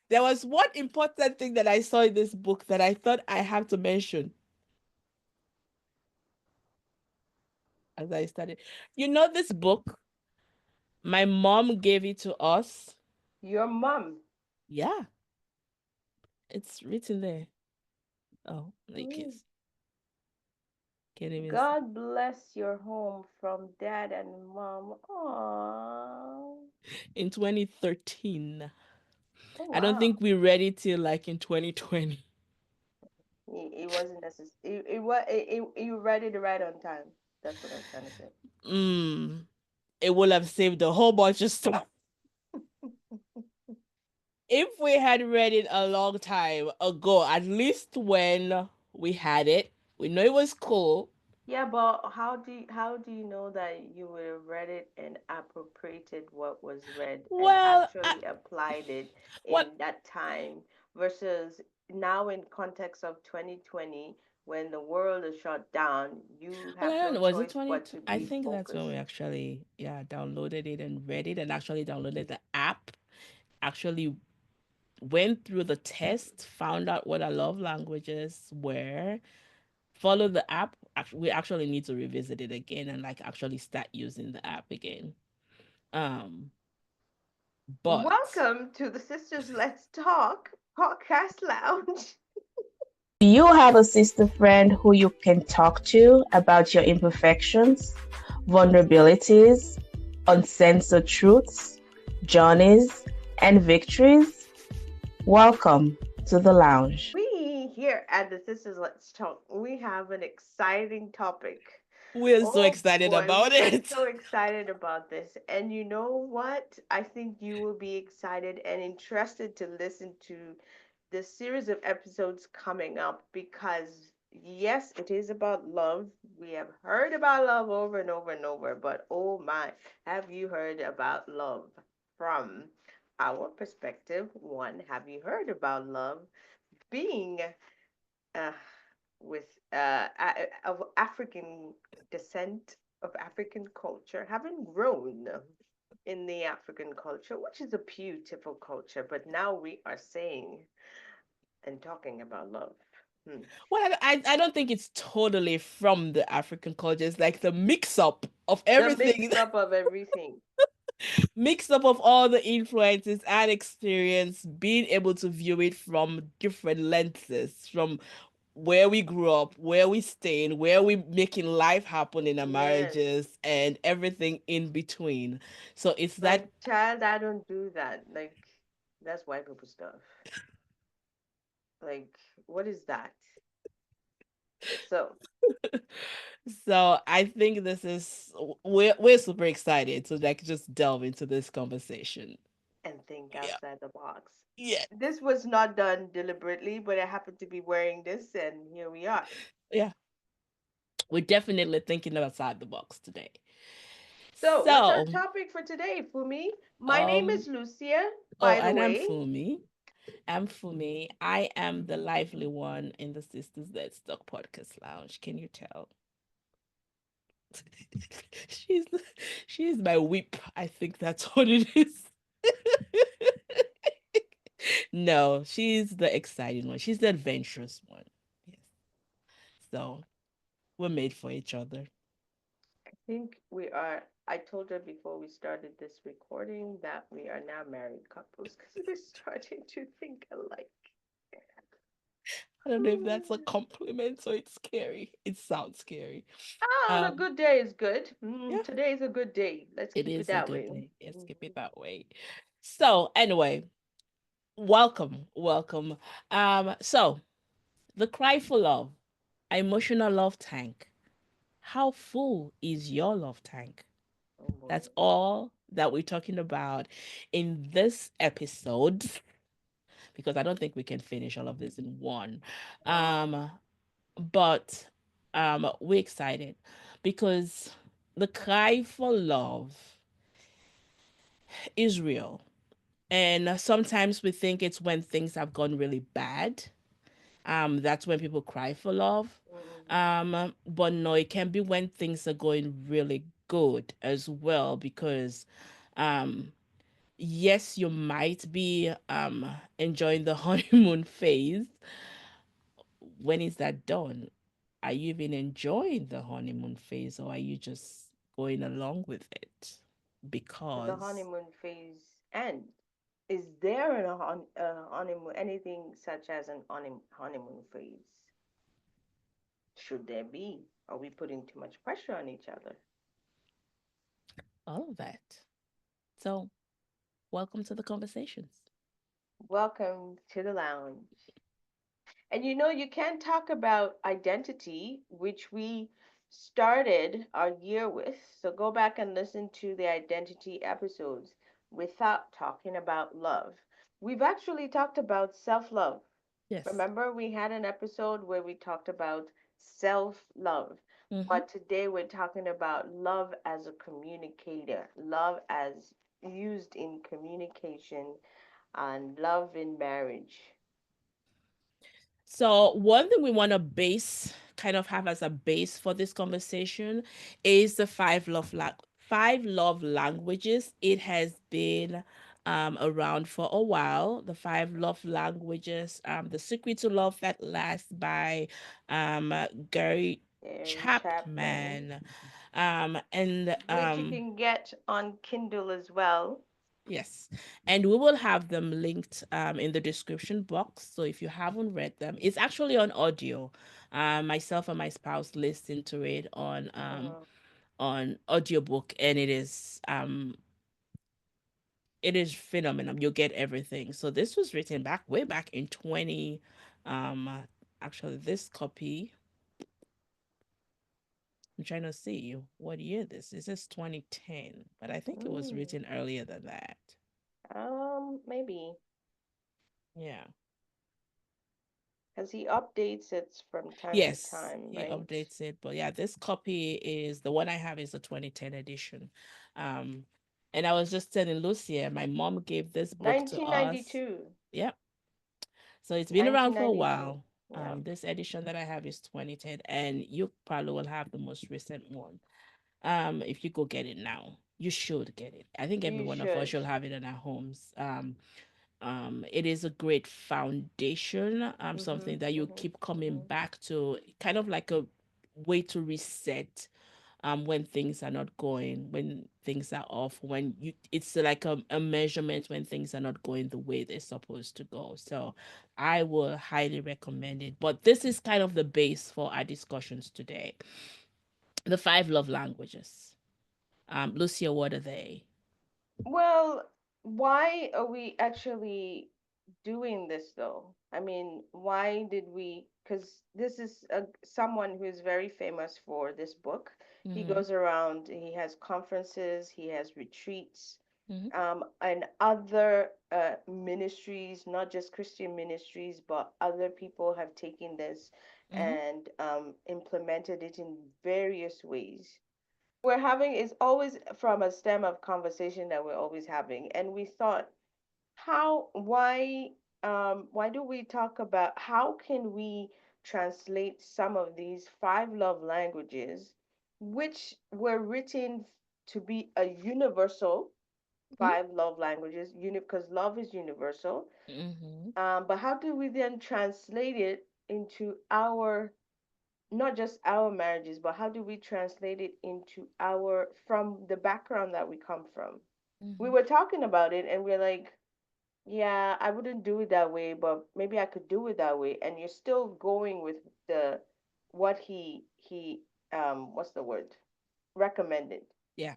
There was one important thing that I saw in this book that I thought I have to mention as I studied. You know, this book, my mom gave it to us. Your mom. Yeah, it's written there. Oh, like Mm. it's can't even see. God bless your home from dad and mom. Aww. In 2013. Oh I don't wow. think we read it till like in 2020. It wasn't necessary. You read it right on time. That's what I was trying to say. Mm, it would have saved a whole bunch of stuff. If we had read it a long time ago, at least when we had it, we know it was cool. Yeah, but how do you know that you would have read it and appropriated what was read and Well, actually applied it what? in that time versus now in context of 2020 when the world is shut down, you Well, have I don't no know. Was it choice 20? but to I be think that's when we focused. actually, yeah, downloaded it and read it, and actually downloaded the app. Actually went through the test, found out what our love languages were, follow the app. We actually need to revisit it again and like actually start using the app again. Um, but Welcome to the Sisters Let's Talk podcast lounge. Do you have a sister friend who you can talk to about your imperfections, vulnerabilities, uncensored truths, journeys, and victories? Welcome to the lounge. We here at the Sisters Let's Talk, we have an exciting topic. we're so Oh excited boy, about we are it. so excited about this. And you know what? I think you will be excited and interested to listen to the series of episodes coming up because, yes, it is about love. We have heard about love over and over and over, but oh my, have you heard about love from our perspective? One, have you heard about love being uh, with of African descent, of African culture, having grown in the African culture, which is a beautiful culture, but now we are saying and talking about love. Hmm. Well, I don't think it's totally from the African culture. It's like the mix up of The everything, mix up of everything. mix up of all the influences and experience, being able to view it from different lenses, from where we grew up, where we stayed, where we making life happen in our Yes. marriages, and everything in between. So it's that. Like, child, I don't do that. Like, that's white people stuff. Like, what is that? So, So I think this is we're super excited to like just delve into this conversation. and think Yeah, outside the box. yeah, This was not done deliberately, but I happen to be wearing this, and here we are. yeah. We're definitely thinking outside the box today. So, what's our So, topic for today, Fumi? My name um, is Lucia, oh, by the and I'm way. Fumi. I'm Fumi. I am the lively one in the Sisters That Stuck podcast lounge. Can you tell? she's she's my whip. I think that's what it is. No, she's the exciting one. She's the adventurous one. Yes. So we're made for each other. I think we are. I told her before we started this recording that we are now married couples because we're starting to think alike. I don't know if that's a compliment or it's scary. It sounds scary. Ah, on a Um, good day is good. yeah, Today is a good day. Let's it keep it is a that good way. day. Let's keep Mhm. it that way. So anyway, welcome, welcome. So the cry for love, emotional love tank. How full is your love tank? Oh boy. That's all that we're talking about in this episode because I don't think we can finish all of this in one. Wow. Um, but we're excited because the cry for love is real. And sometimes we think it's when things have gone really bad. That's when people cry for love. Mm-hmm. But no, it can be when things are going really good as well because um yes, you might be enjoying the honeymoon phase. When is that done? Are you even enjoying the honeymoon phase, or are you just going along with it? The Because, honeymoon phase end. Is there a honeymoon anything such as an honeymoon phase? Should there be? Are we putting too much pressure on each other? all of that. So, welcome to the conversations. Welcome to the lounge. And you know, you can't talk about identity, which we started our year with. So go back and listen to the identity episodes without talking about love. We've actually talked about self love. Yes. Remember, we had an episode where we talked about self love. Mm-hmm. But today we're talking about love as a communicator, love as used in communication, and love in marriage. So, one thing we want to base kind of have as a base for this conversation is the five love languages. It has been around for a while. The five love languages, The Secret to Love That Lasts by Gary Gary Chapman, Chapman. And which you can get on Kindle as well. Yes, and we will have them linked in the description box. So if you haven't read them, it's actually on audio. Myself and my spouse listened to it Uh, on audiobook, and it is phenomenal. You'll get everything. So this was written back way back in 20 actually this copy, I'm trying to see what year this is. This is 2010, but I think it was mm, written earlier than that. maybe Yeah. because he updates it from time to Yes, time, he right? updates it. But yeah, this copy is the one I have is the 2010 edition. Um, and I was just telling Lucia, my mom gave this book to us. 1992. Yeah. So it's been around for a 1992. while. Yeah, This edition that I have is 2010, and you probably will have the most recent one. If you go get it now, you should get it. I think every you one of us should. should have it in our homes. It is a great foundation, Mhm. something that you Mhm. keep coming Mhm. back to, kind of like a way to reset when things are not going, when things are off, when you it's like a measurement when things are not going the way they're supposed to go. So I will highly recommend it. But this is kind of the base for our discussions today. The five love languages. Lucia, what are they? Well, why are we actually doing this though? I mean, why did we? Because this is someone who is very famous for this book. He Mm-hmm. goes around, he has conferences, he has retreats, Mm-hmm. and other ministries, not just Christian ministries, but other people have taken this Mm-hmm. and implemented it in various ways. We're having is always from a stem of conversation that we're always having, and we thought, how, why do we talk about how can we translate some of these five love languages, which were written to be a universal five love languages, because love is universal. Mm-hmm. But how do we then translate it into our, not just our marriages, but how do we translate it into our, from the background that we come from? We Mm-hmm. were talking about it and we're like, yeah, I wouldn't do it that way, but maybe I could do it that way. And you're still going with the what he what's the word? Recommended. Yeah.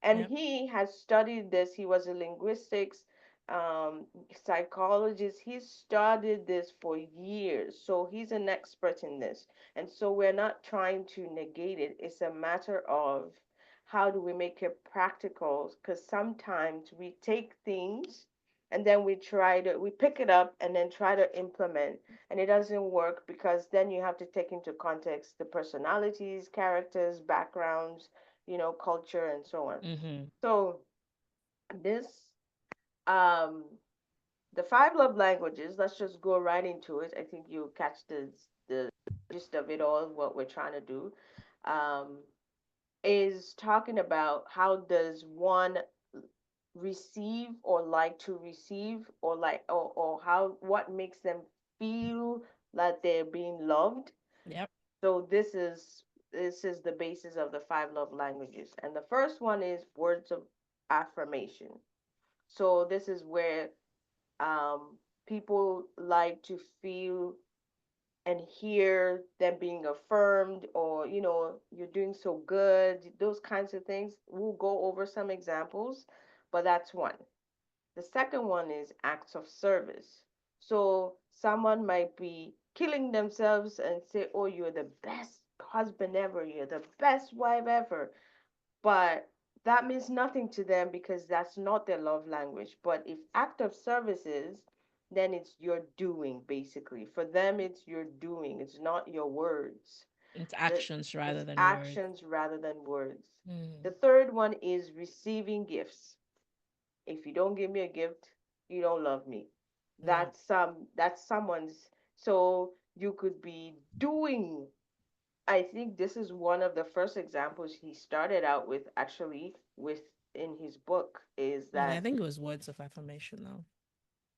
And Yep. he has studied this. He was a linguistics psychologist. He's studied this for years, so he's an expert in this. And so we're not trying to negate it. It's a matter of how do we make it practical, because sometimes we take things and then we pick it up and then try to implement, and it doesn't work because then you have to take into context the personalities, characters, backgrounds, culture, and so on. Mm-hmm. So this, um, the five love languages. Let's just go right into it. I think you'll catch the gist of it all. What we're trying to do, um, is talking about how does one receive or like to receive, or like, or how, what makes them feel that they're being loved. Yep. So this is the basis of the five love languages. And the first one is words of affirmation. So this is where people like to feel and hear them being affirmed, or you're doing so good, those kinds of things. We'll go over some examples, but that's one. The second one is acts of service. So someone might be killing themselves and say, oh, you're the best husband ever, you're the best wife ever, but that means nothing to them because that's not their love language. But if act of service is, then it's your doing, basically. For them, it's your doing, it's not your words. It's That actions rather it's than words. actions rather than words. The Mm. third one is receiving gifts. If you don't give me a gift, you don't love me. Yeah. That's someone's. So you could be doing. I think this is one of the first examples he started out with, actually, with in his book, is I that think it was words of affirmation now.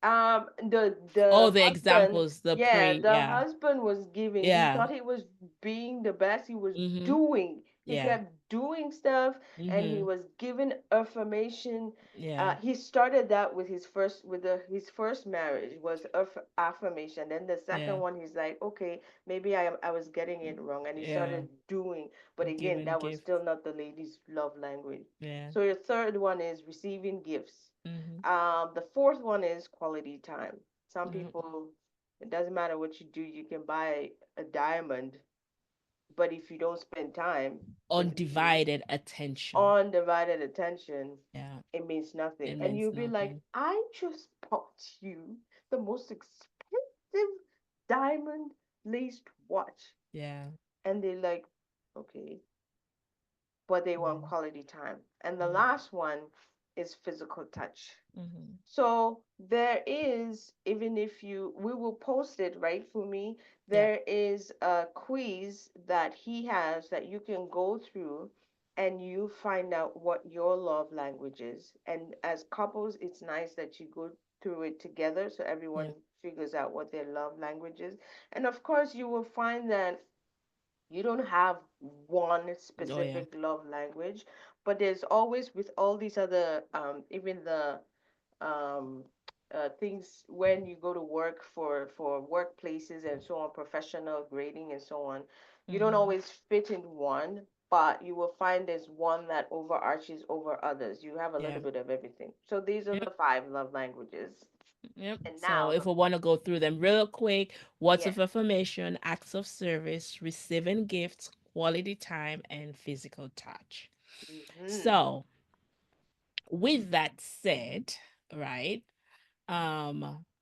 the Oh, the husband, examples, the yeah, pre, the yeah. husband was giving, he Yeah. thought he was being the best, he was Mm-hmm. doing, he Yeah. kept doing stuff, and he Mm-hmm. was given affirmation. Yeah. He started that with his first marriage was affirmation. Then the second Yeah. one, he's like, okay, maybe I was getting it wrong, and he Yeah. started doing. But again, Giving that was gifts. still not the lady's love language. Yeah. So your third one is receiving gifts. Mm-hmm. The fourth one is quality time. Some Mm-hmm. people, it doesn't matter what you do, you can buy a diamond, but if you don't spend time with me, Undivided attention. undivided attention, Yeah. it means nothing. It And means you'll be like, nothing. I just bought you the most expensive diamond laced watch. Yeah. And they're like, okay, but they want Yeah. quality time. And the Yeah. last one is physical touch. Mm-hmm. So there is, even if we will post it, right, for me, Yep. there is a quiz that he has that you can go through and you find out what your love language is. And as couples, it's nice that you go through it together so everyone Yep. figures out what their love language is. And of course, you will find that you don't have one Oh yeah. specific love language, but there's always, with all these other even the um, things when you go to work, for workplaces and so on, professional grading and so on, you don't Mm-hmm. always fit in one, but you will find there's one that overarches over others. You have a Yeah. little bit of everything. So these are Yep. the five love languages. Yep. And So now if we want to go through them real quick, words yes. of affirmation, acts of service, receiving gifts, quality time, and physical touch. Hmm. So with that said, right?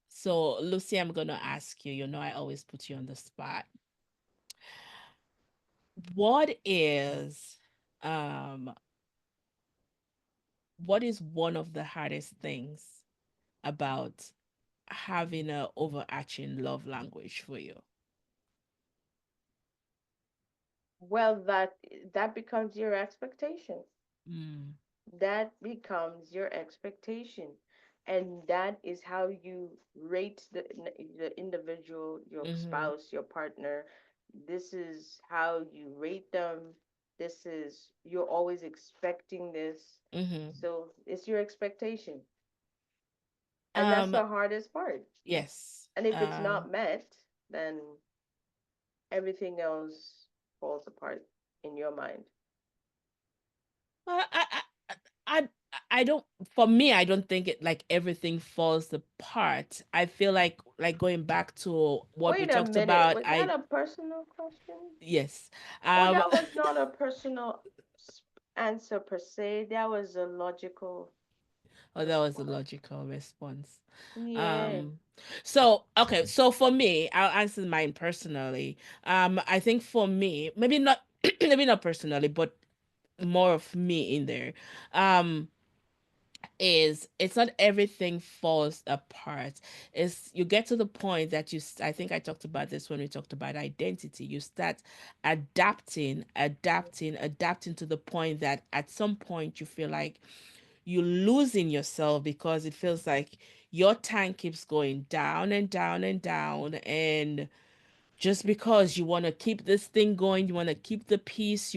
So Lucy, I'm gonna ask you, I always put you on the spot. What is um what is one of the hardest things about having a overarching love language for you? Well, that becomes your expectation. Mm, That becomes your expectation, and that is how you rate the individual, your mm-hmm, spouse, your partner. This is how you rate them. This is, you're always expecting this, mm-hmm. so it's your expectation, and that's Um, the hardest part. yes. And if it's not met, then everything else falls apart in your mind. I, I, I, I I don't. For me, I don't think it like everything falls apart. I feel like going back to what we Wait a talked minute, about. was that a personal question? Yes. Oh, Um, that was not a personal answer per se. That was a logical oh, that was a response. logical response. Yeah. Um, so okay, so for me, I'll answer mine personally. I think for me, maybe not, maybe not personally, but more of me in there. Um, is it's not everything falls apart. It's you get to the point that I think I talked about this when we talked about identity. You start adapting to the point that at some point you feel like you losing yourself because it feels like your tank keeps going down and down and down, and just because you want to keep this thing going, you want to keep the peace,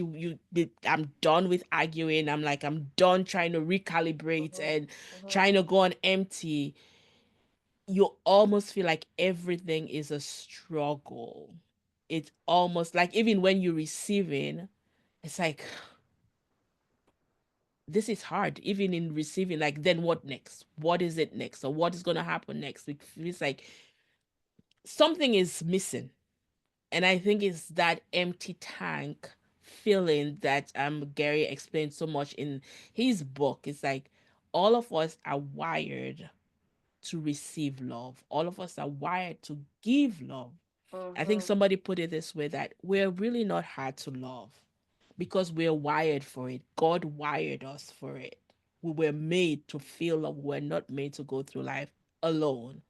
I'm done with arguing, I'm done trying to recalibrate Mhm. and Mhm. trying to go on empty. You almost feel like everything is a struggle. It's almost like even when you're receiving, it's like this is hard. Even in receiving, like then what next? What is it next? Or what is gonna happen next? It feels like something is missing. And I think it's that empty tank feeling that Gary explained so much in his book. It's like all of us are wired to receive love. All of us are wired to give love. I think Mhm. somebody put it this way, that we're really not hard to love because we're wired for it. God wired us for it. We were made to feel love. We're not made to go through life alone.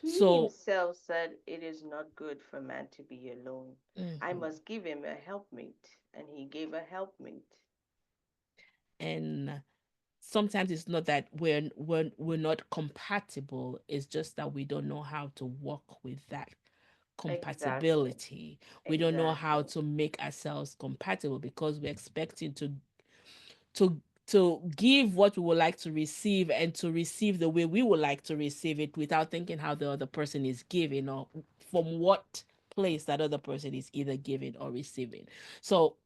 He So, himself said, "It is not good for man to be alone. I mhm. must give him a helpmate." And he gave a helpmate. And sometimes it's not that we're not compatible. It's just that we don't know how to work with that Exactly. compatibility. We don't know how Exactly. to make ourselves compatible because we're expecting to give what we would like to receive and to receive the way we would like to receive it without thinking how the other person is giving or from what place that other person is either giving or receiving. So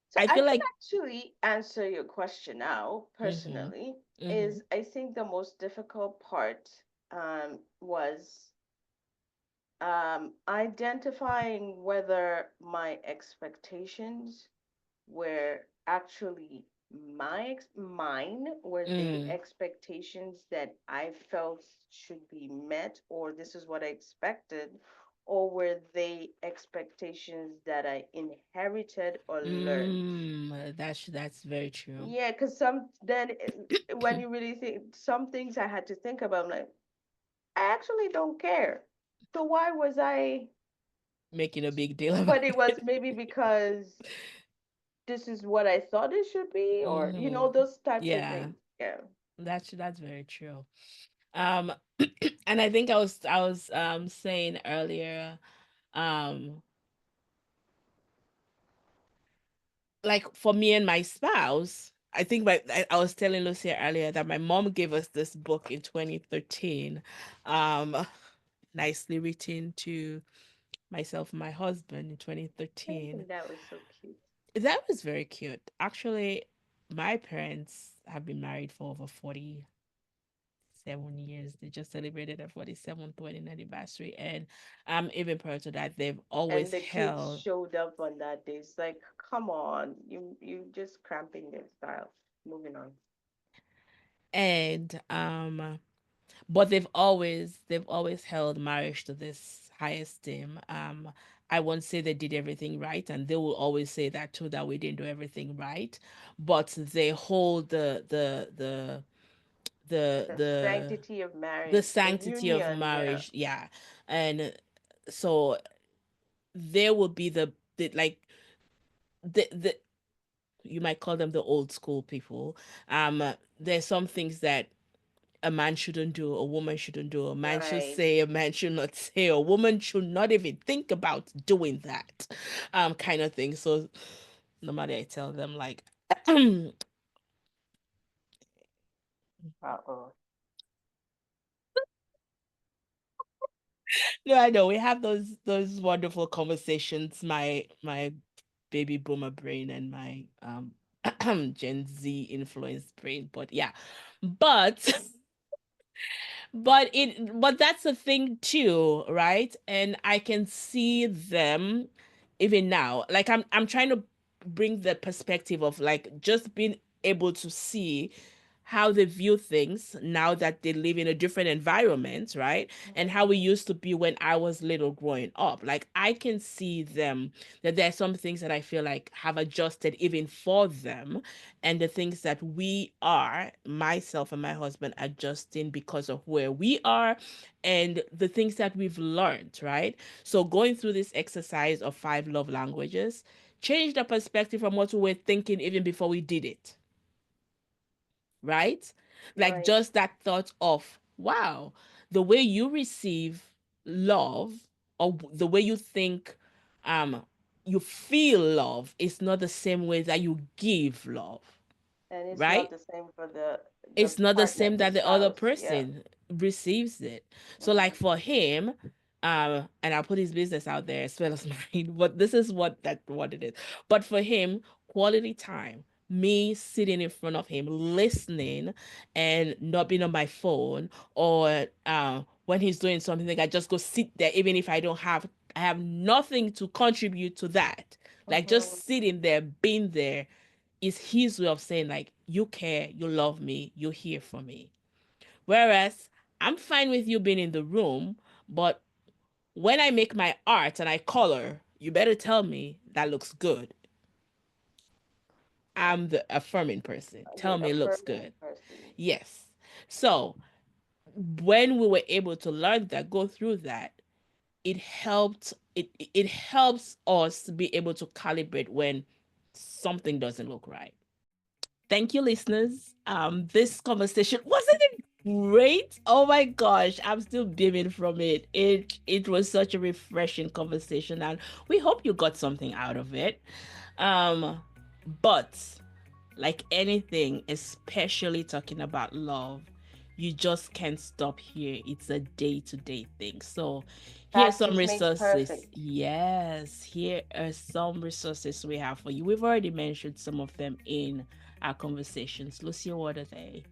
So I I feel can like actually answer your question now, mm-hmm, personally, mm-hmm, is I think the most difficult part was identifying whether my expectations were actually mine, were they mm, expectations that I felt should be met, or this is what I expected, or were they expectations that I inherited or learned? that's very true. Yeah, because when you really think, some things I had to think about, I'm like, I actually don't care. So why was I? Making a big deal about But it was maybe because this is what I thought it should be, or mm-hmm. those types of Yeah, things. Yeah. that's very true. Um, and I think I was saying earlier, um, like for me and my spouse, I think I was telling Lucia earlier that my mom gave us this book in 2013, um, nicely written to myself and my husband in I 2013. think that was so cute. That was very cute. Actually, my parents have been married for over 47 years. They just celebrated their 47th wedding anniversary. And even prior to that, they've And always the kids held showed up on that day. It's like, come on, you just cramping their style. Moving on. and but they've always held marriage to this high esteem. I won't say they did everything right, and they will always say that too, that we didn't do everything right, but they hold the The the sanctity of the marriage, the sanctity of union. Yeah. marriage, yeah. And so there will be the like the you might call them the old school people. There's some things that a man shouldn't do, a woman shouldn't do, a man should Right. say, a man should not say, a woman should not even think about doing that, kind of thing. So normally I tell them like, no, Uh-oh. I know we have those wonderful conversations. My baby boomer brain and my Gen Z influenced brain, but yeah, but but that's the thing too, right? And I can see them even now, like I'm trying to bring the perspective of like just being able to see how they view things now that they live in a different environment, right? And how we used to be when I was little growing up. Like I can see them, that there are some things that I feel like have adjusted even for them, and the things that we are, myself and my husband, adjusting because of where we are and the things that we've learned, right? So going through this exercise of five love languages changed the perspective from what we were thinking even before we did it. right? Like Right. just that thought of, wow, the way you receive love, or the way you think um you feel love, is not the same way that you give love, And it's not right? the same for the It's not the partner, same the that the other spouse. Yeah. person receives it. So like Mm-hmm. for him, and I'll put his business out there as well as mine, but this is what it is. But for him, quality time, me sitting in front of him, listening and not being on my phone, or when he's doing something, like I just go sit there, even if I have nothing to contribute to that. Like Mm-hmm. just sitting there, being there, is his way of saying, like, you care, you love me, you're here for me. Whereas I'm fine with you being in the room, but when I make my art and I color, you better tell me that looks good. Right. I'm the affirming person. The Tell me it looks affirming good. person. Yes. So when we were able to learn that, go through that, it helps us be able to calibrate when something doesn't look right. Thank you, listeners. This conversation, wasn't it great? Oh my gosh, I'm still beaming from it. It was such a refreshing conversation, and we hope you got something out of it. Um, but like anything, especially talking about love, you just can't stop here. It's a day-to-day thing. So here's some Practice makes resources. perfect. Yes, here are some resources we have for you. We've already mentioned some of them in our conversations. Lucia, what are they?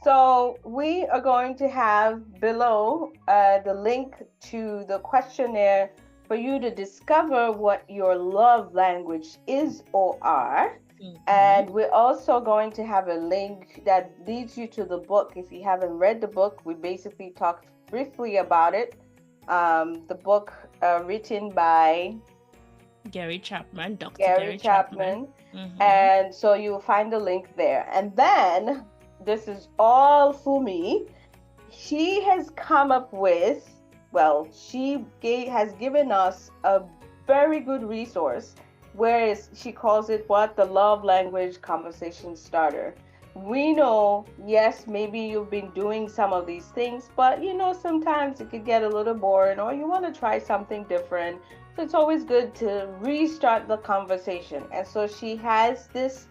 So we are going to have below the link to the questionnaire for you to discover what your love language is or are. Mm-hmm. And we're also going to have a link that leads you to the book. If you haven't read the book, we basically talked briefly about it. The book written by Gary Chapman, Dr. Gary Gary Chapman. Chapman. Mm-hmm. And so you'll find the link there. And then this is all for me. She has come up with, well, has given us a very good resource, whereas she calls it what? The love language conversation starter. We know, yes, maybe you've been doing some of these things, but sometimes it could get a little boring or you want to try something different. So it's always good to restart the conversation. And so she has this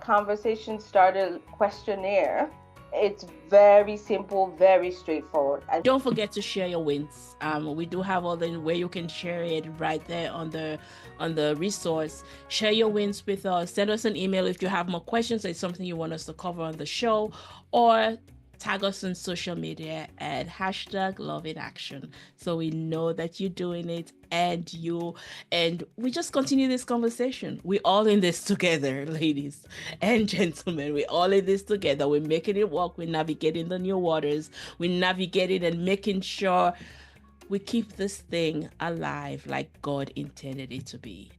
conversation starter questionnaire. It's very simple, very straightforward. And Don't forget to share your wins. We do have all the where you can share it right there on the resource. Share your wins with us. Send us an email if you have more questions or it's something you want us to cover on the show, or tag us on social media at hashtag love in action, so we know that you're doing it, and we just continue this conversation. We're all in this together, ladies and gentlemen. We're all in this together. We're making it work. We're navigating the new waters. We're navigating and making sure we keep this thing alive like God intended it to be.